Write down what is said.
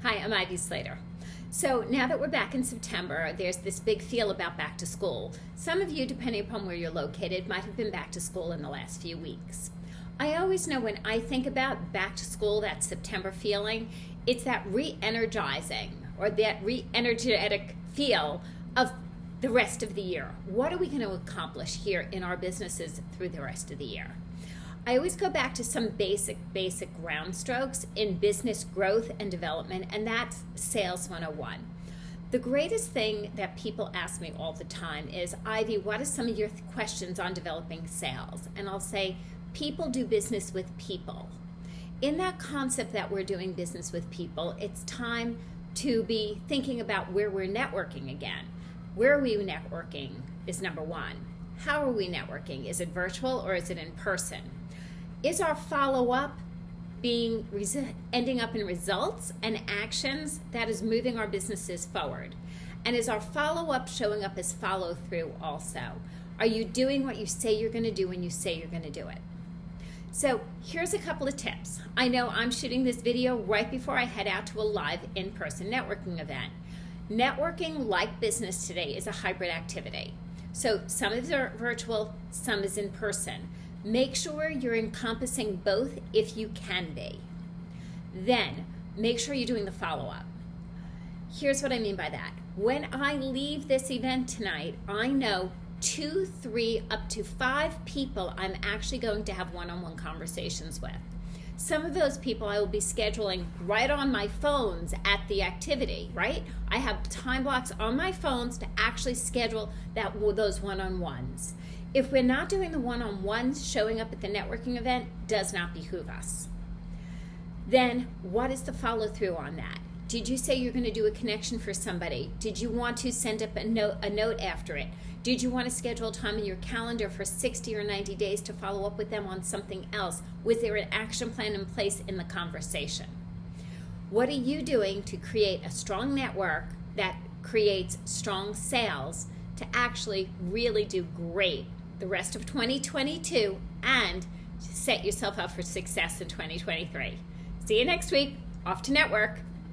Hi, I'm Ivy Slater. So now that we're back in September, there's this big feel about back to school. Some of you, depending upon where you're located, might have been back to school in the last few weeks. I always know when I think about back to school, that September feeling, it's that re-energizing or that re-energetic feel of the rest of the year. What are we going to accomplish here in our businesses through the rest of the year? I always go back to some basic ground strokes in business growth and development, and that's Sales 101. The greatest thing that people ask me all the time is, Ivy, what are some of your questions on developing sales? And I'll say, people do business with people. In that concept that we're doing business with people, it's time to be thinking about where we're networking again. Where are we networking is number one. How are we networking? Is it virtual or is it in person? Is our follow-up ending up in results and actions that is moving our businesses forward? And is our follow-up showing up as follow-through also? Are you doing what you say you're going to do when you say you're going to do it? So here's a couple of tips. I know I'm shooting this video right before I head out to a live in-person networking event. Networking, like business today, is a hybrid activity. So some is virtual, some is in person. Make sure you're encompassing both if you can be. Then, make sure you're doing the follow-up. Here's what I mean by that. When I leave this event tonight, I know 2, 3, up to 5 people I'm actually going to have one-on-one conversations with. Some of those people I will be scheduling right on my phones at the activity, right? I have time blocks on my phones to actually schedule those one-on-ones. If we're not doing the one-on-ones, showing up at the networking event does not behoove us. Then what is the follow-through on that? Did you say you're going to do a connection for somebody? Did you want to send up a note after it? Did you want to schedule time in your calendar for 60 or 90 days to follow up with them on something else? Was there an action plan in place in the conversation? What are you doing to create a strong network that creates strong sales to actually really do great the rest of 2022 and set yourself up for success in 2023? See you next week. Off to network.